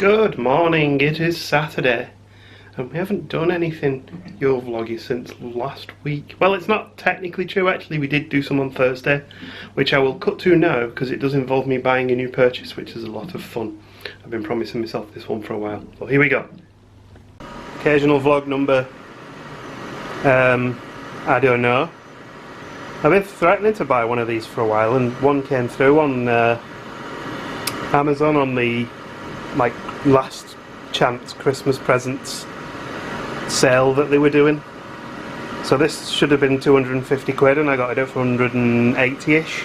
Good morning, it is Saturday and we haven't done anything Yule vloggy since last week. Well, it's not technically true actually, we did do some on Thursday, which I will cut to now because it does involve me buying a new purchase, which is a lot of fun. I've been promising myself this one for a while, so here we go. Occasional vlog number, I don't know. I've been threatening to buy one of these for a while and one came through on Amazon on the last chance Christmas presents sale that they were doing. So this should have been 250 quid and I got it for 180ish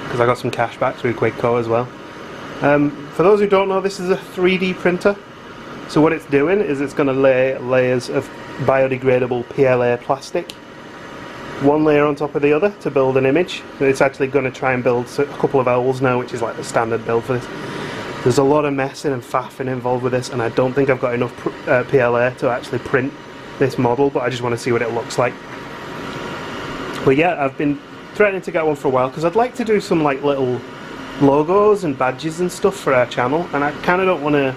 because I got some cash back through Quidco as well. For those who don't know, this is a 3D printer. So what it's doing is it's going to lay layers of biodegradable PLA plastic, one layer on top of the other to build an image. So it's actually going to try and build a couple of owls now, which is like the standard build for this. There's a lot of messing and faffing involved with this and I don't think I've got enough PLA to actually print this model, but I just want to see what it looks like. But yeah, I've been threatening to get one for a while because I'd like to do some little logos and badges and stuff for our channel, and I kind of don't want to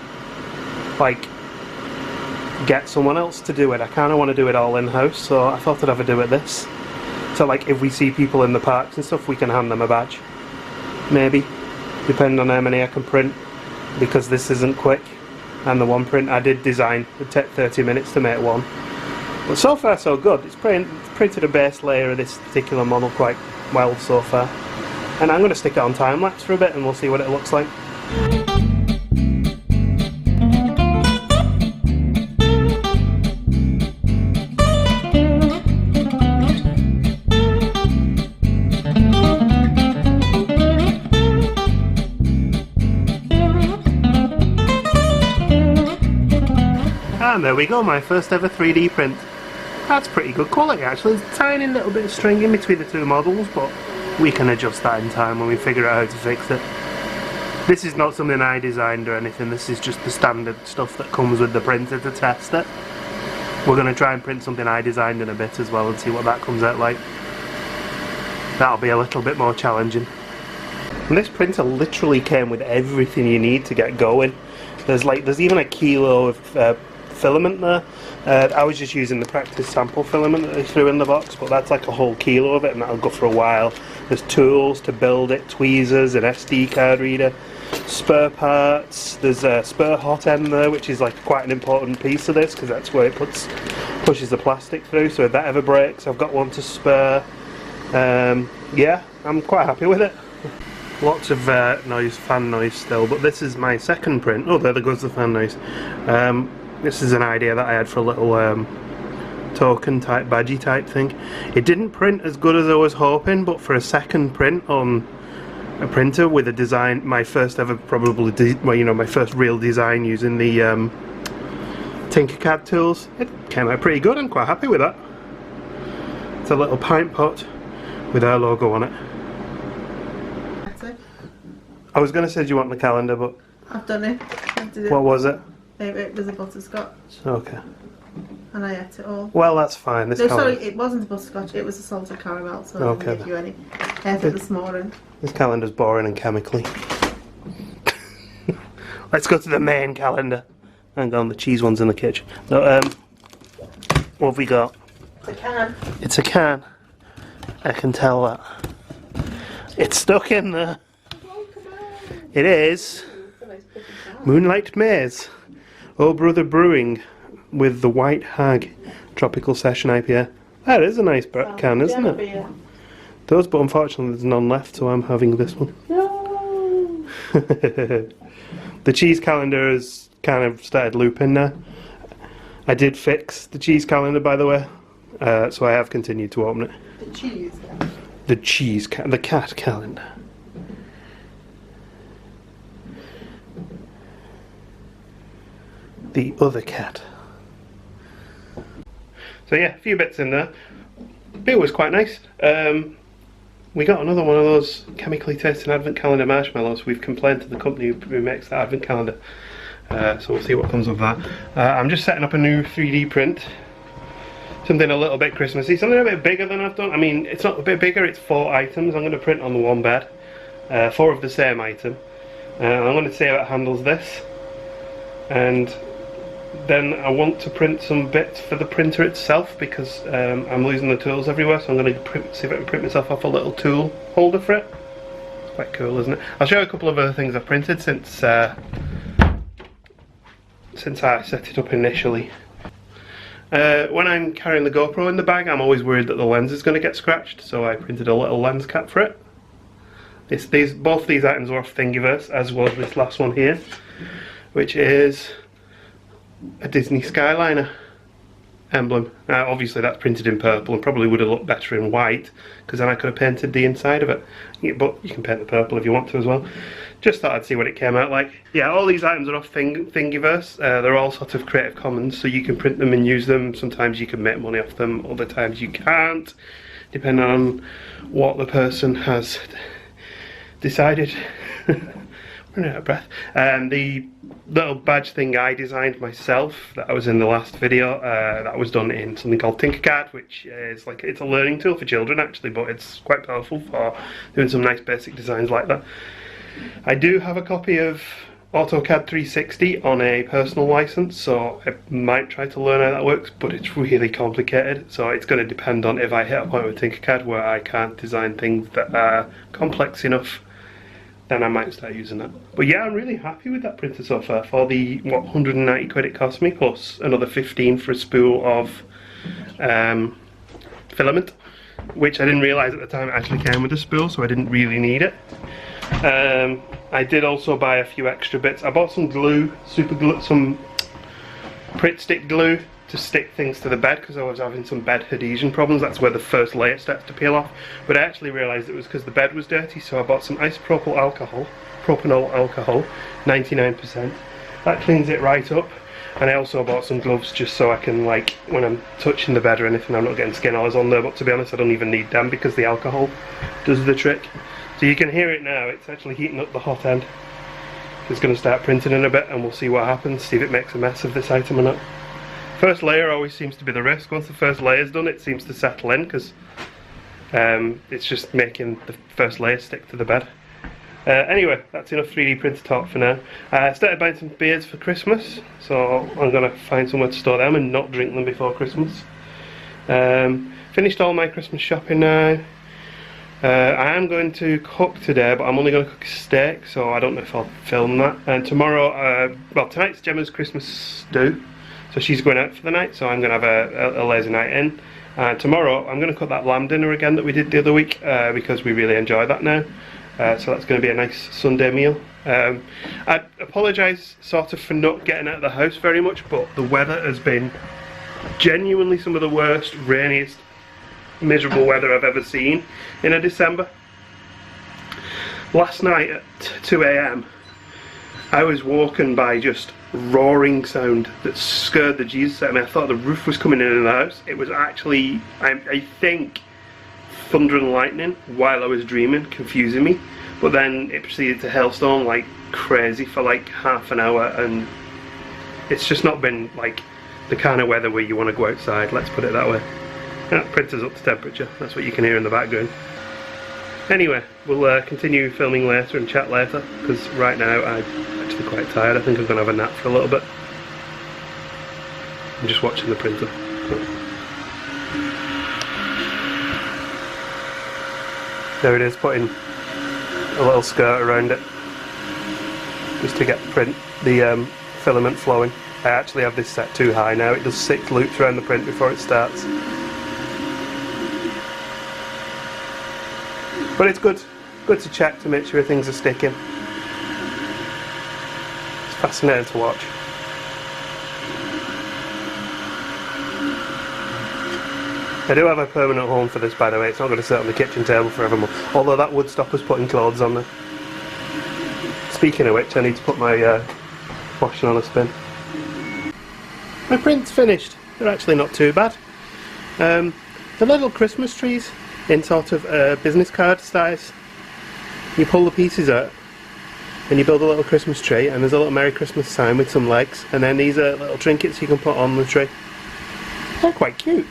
get someone else to do it. I kind of want to do it all in-house, so I thought I'd have a do at this. So if we see people in the parks and stuff, we can hand them a badge. Maybe, depending on how many I can print, because this isn't quick. And the one print I did design would take 30 minutes to make one. But so far so good. It's printed a base layer of this particular model quite well so far. And I'm going to stick it on time lapse for a bit and we'll see what it looks like. And there we go, my first ever 3D print. That's pretty good quality actually. There's a tiny little bit of string in between the two models, but we can adjust that in time when we figure out how to fix it. This is not something I designed or anything, this is just the standard stuff that comes with the printer to test it. We're going to try and print something I designed in a bit as well and see what that comes out like. That'll be a little bit more challenging. And this printer literally came with everything you need to get going. There's even a kilo of filament there. I was just using the practice sample filament that they threw in the box, but that's like a whole kilo of it and that'll go for a while. There's tools to build it, tweezers, an SD card reader, spare parts. There's a spare hot end there, which is quite an important piece of this because that's where it pushes the plastic through, so if that ever breaks I've got one to spare. Yeah, I'm quite happy with it. Lots of fan noise still, but this is my second print. Oh, there goes the fan noise. This is an idea that I had for a little token type, badgie type thing. It didn't print as good as I was hoping, but for a second print on a printer with a design, my first ever my first real design using the Tinkercad tools, it came out pretty good. I'm quite happy with that. It's a little pint pot with our logo on it. I was going to say, do you want the calendar, but I've done it. What was it? It was a butterscotch. Okay. And I ate it all. Well, that's fine. No, sorry, it wasn't a butterscotch, it was a salted caramel, so I didn't give you any. I ate it this morning. This calendar's boring and chemically. Let's go to the main calendar. Hang on, the cheese one's in the kitchen. No, what have we got? It's a can. It's a can. I can tell that. It's stuck in there. It is Moonlight Maze. Oh Brother Brewing with the White Hag Tropical Session IPA. That is a nice can, isn't it? Those, but unfortunately there's none left, so I'm having this one. No. The cheese calendar has kind of started looping now. I did fix the cheese calendar, by the way, so I have continued to open it. The cheese? The cat calendar. The other cat. So yeah, a few bits in there. It was quite nice. We got another one of those chemically tasting advent calendar marshmallows. We've complained to the company who makes that advent calendar. So we'll see what comes of that. I'm just setting up a new 3D print. Something a little bit Christmassy, something a bit bigger than I've done. I mean, it's not a bit bigger, it's 4 items. I'm going to print on the one bed. 4 of the same item. I'm going to see how it handles this. and then I want to print some bits for the printer itself because I'm losing the tools everywhere, so I'm going to see if I can print myself off a little tool holder for it. It's quite cool, isn't it? I'll show you a couple of other things I've printed since I set it up initially. When I'm carrying the GoPro in the bag, I'm always worried that the lens is going to get scratched, so I printed a little lens cap for it. Both these items are off Thingiverse, as was this last one here, which is a Disney Skyliner emblem. Now obviously that's printed in purple and probably would have looked better in white, because then I could have painted the inside of it. But you can paint the purple if you want to as well. Just thought I'd see what it came out like. Yeah, all these items are off Thingiverse. They're all sort of Creative Commons, so you can print them and use them. Sometimes you can make money off them, other times you can't, depending on what the person has decided. Running out of breath. The little badge thing I designed myself, that was in the last video, that was done in something called Tinkercad, which is like, it's a learning tool for children actually, but it's quite powerful for doing some nice basic designs like that. I do have a copy of AutoCAD 360 on a personal license, so I might try to learn how that works, but it's really complicated, so it's going to depend on if I hit a point with Tinkercad where I can't design things that are complex enough, then I might start using that. But yeah, I'm really happy with that printer so far. For the, what, 190 quid it cost me, plus another 15 for a spool of filament, which I didn't realise at the time it actually came with a spool, so I didn't really need it. I did also buy a few extra bits. I bought some glue, super glue, some Pritt stick glue to stick things to the bed because I was having some bed adhesion problems. That's where the first layer starts to peel off. But I actually realised it was because the bed was dirty, so I bought some isopropyl alcohol, propanol alcohol, 99%. That cleans it right up. And I also bought some gloves just so I can, like, when I'm touching the bed or anything, I'm not getting skin oils on there. But to be honest, I don't even need them because the alcohol does the trick. So you can hear it now, it's actually heating up the hot end. It's going to start printing in a bit and we'll see what happens, see if it makes a mess of this item or not. First layer always seems to be the risk. Once the first layer's done, it seems to settle in because it's just making the first layer stick to the bed. Anyway, that's enough 3D printer talk for now. I started buying some beers for Christmas, so I'm going to find somewhere to store them and not drink them before Christmas. Finished all my Christmas shopping now. I am going to cook today, but I'm only going to cook a steak, so I don't know if I'll film that. And tomorrow, well, tonight's Gemma's Christmas stew, so she's going out for the night, so I'm going to have a lazy night in. Tomorrow, I'm going to cook that lamb dinner again that we did the other week, because we really enjoy that now. So that's going to be a nice Sunday meal. I apologise sort of for not getting out of the house very much, but the weather has been genuinely some of the worst, rainiest, miserable weather I've ever seen in a December. Last night at 2 AM I was woken by just roaring sound that scared the Jesus out of me. I thought the roof was coming in the house. It was actually, I think, thunder and lightning while I was dreaming, confusing me. But then it proceeded to hailstorm like crazy for like half an hour, and it's just not been like the kind of weather where you want to go outside, let's put it that way. Yeah, printer's up to temperature, that's what you can hear in the background. Anyway, we'll continue filming later and chat later, because right now I'm actually quite tired. I think I'm going to have a nap for a little bit. I'm just watching the printer. There it is, putting a little skirt around it, just to get the filament flowing. I actually have this set too high now, it does 6 loops around the print before it starts. But it's good to check to make sure things are sticking. It's fascinating to watch. I do have a permanent home for this, by the way. It's not going to sit on the kitchen table forevermore. Although that would stop us putting clothes on there. Speaking of which, I need to put my washing on a spin. My print's finished. They're actually not too bad. The little Christmas trees in sort of business card size. You pull the pieces out and you build a little Christmas tree, and there's a little Merry Christmas sign with some legs, and then these are little trinkets you can put on the tree. They're quite cute.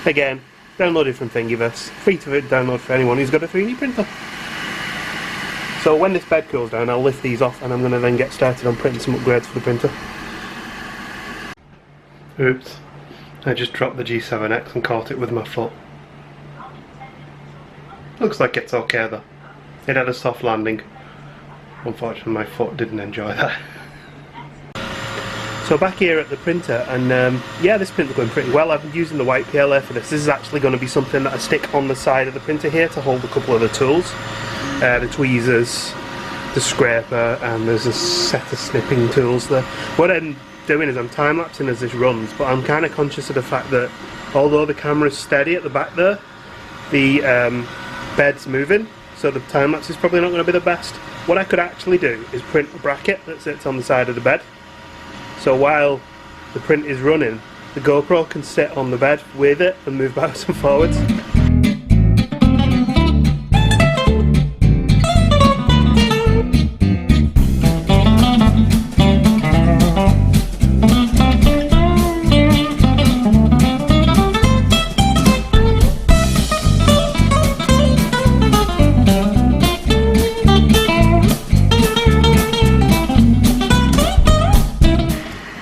Again, downloaded from Thingiverse. Free to download for anyone who's got a 3D printer. So when this bed cools down, I'll lift these off and I'm going to then get started on printing some upgrades for the printer. Oops, I just dropped the G7X and caught it with my foot. Looks like it's okay though. It had a soft landing. Unfortunately my foot didn't enjoy that. So back here at the printer, and yeah, this printer's going pretty well. I've been using the white PLA for this. This is actually going to be something that I stick on the side of the printer here to hold a couple of the tools. The tweezers, the scraper, and there's a set of snipping tools there. What I'm doing is I'm time-lapsing as this runs, but I'm kind of conscious of the fact that although the camera's steady at the back there, the bed's moving, so the time-lapse is probably not going to be the best. What I could actually do is print a bracket that sits on the side of the bed. So while the print is running, the GoPro can sit on the bed with it and move backwards and forwards.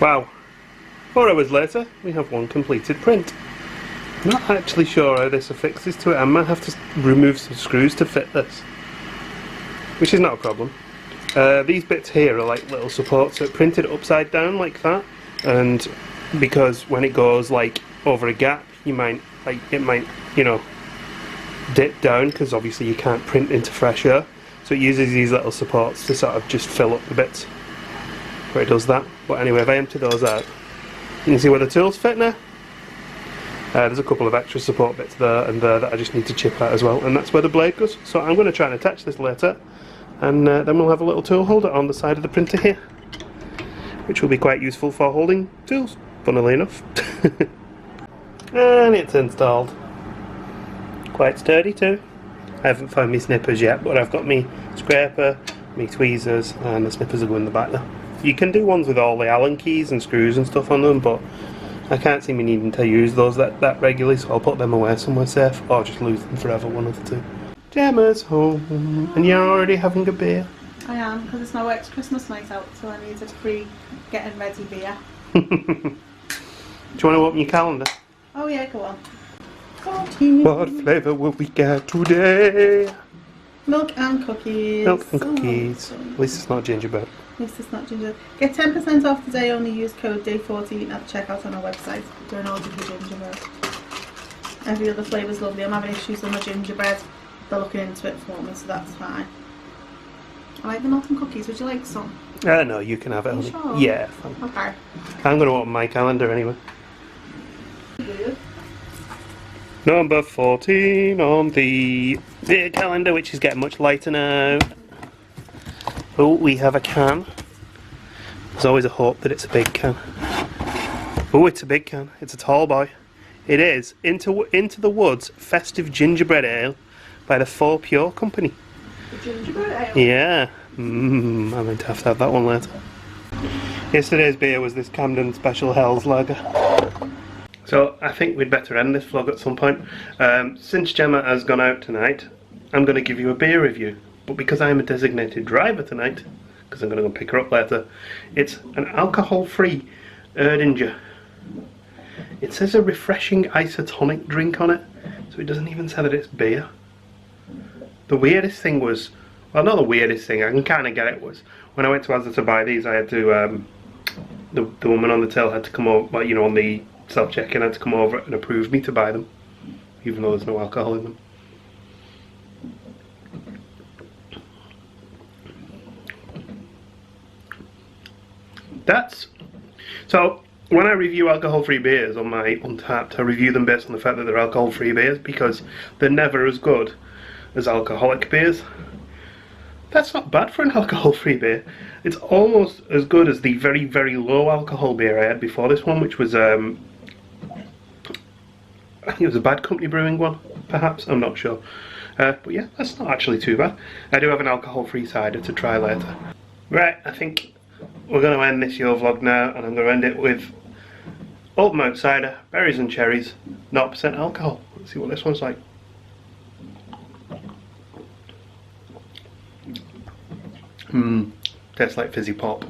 Wow, 4 hours later we have one completed print. I'm not actually sure how this affixes to it. I might have to remove some screws to fit this, which is not a problem. These bits here are like little supports, so it printed upside down like that, and because when it goes like over a gap, it might you know, dip down, because obviously you can't print into fresh air, so it uses these little supports to sort of just fill up the bits where it does that. But anyway, if I empty those out, you can see where the tools fit now. There's a couple of extra support bits there and there that I just need to chip out as well, and that's where the blade goes. So I'm going to try and attach this later, and then we'll have a little tool holder on the side of the printer here, which will be quite useful for holding tools, funnily enough. And it's installed. Quite sturdy too. I haven't found my snippers yet, but I've got me scraper, me tweezers, and the snippers will go in the back there. You can do ones with all the Allen keys and screws and stuff on them, but I can't see me needing to use those that regularly, so I'll put them away somewhere safe, or just lose them forever, one of the two. Gemma's home, and you're already having a beer. I am, because it's my work's Christmas night out, so I needed free getting ready beer. Do you want to open your calendar? Oh yeah, go on. What flavour will we get today? Milk and cookies. Milk and cookies. At least it's not gingerbread. At least it's not ginger. Get 10% off today, only use code DAY14 at the checkout on our website. Don't order the gingerbread. Every other flavour's lovely. I'm having issues with my gingerbread. They're looking into it for me, so that's fine. I like the milk and cookies. Would you like some? No, you can have it. Honey. Sure? Yeah, fine. Okay. I'm going to open my calendar anyway. Number 14 on the beer calendar, which is getting much lighter now. Oh, we have a can. There's always a hope that it's a big can. Oh, it's a big can. It's a tall boy. It is Into the Woods Festive Gingerbread Ale by the 4 Pure Company. The gingerbread ale? Yeah. I'm going to have that one later. Yesterday's beer was this Camden Special Hell's Lager. So I think we'd better end this vlog at some point. Since Gemma has gone out tonight, I'm going to give you a beer review. But because I'm a designated driver tonight, because I'm going to go pick her up later, it's an alcohol-free Erdinger. It says a refreshing isotonic drink on it, so it doesn't even say that it's beer. The weirdest thing was, well, not the weirdest thing, I can kind of get it, was when I went to Asda to buy these, I had to, the woman on the till had to come over, like, you know, on the self-check-in, had to come over and approve me to buy them, even though there's no alcohol in them. So when I review alcohol-free beers on my Untapped, I review them based on the fact that they're alcohol-free beers, because they're never as good as alcoholic beers. That's not bad for an alcohol-free beer. It's almost as good as the very, very low alcohol beer I had before this one, which was I think it was a Bad Company brewing one, perhaps, I'm not sure. But yeah, that's not actually too bad. I do have an alcohol-free cider to try later. Right, I think we're going to end this Yule vlog now, and I'm going to end it with Ultimate Cider, berries and cherries, 0% alcohol. Let's see what this one's like. Tastes like fizzy pop.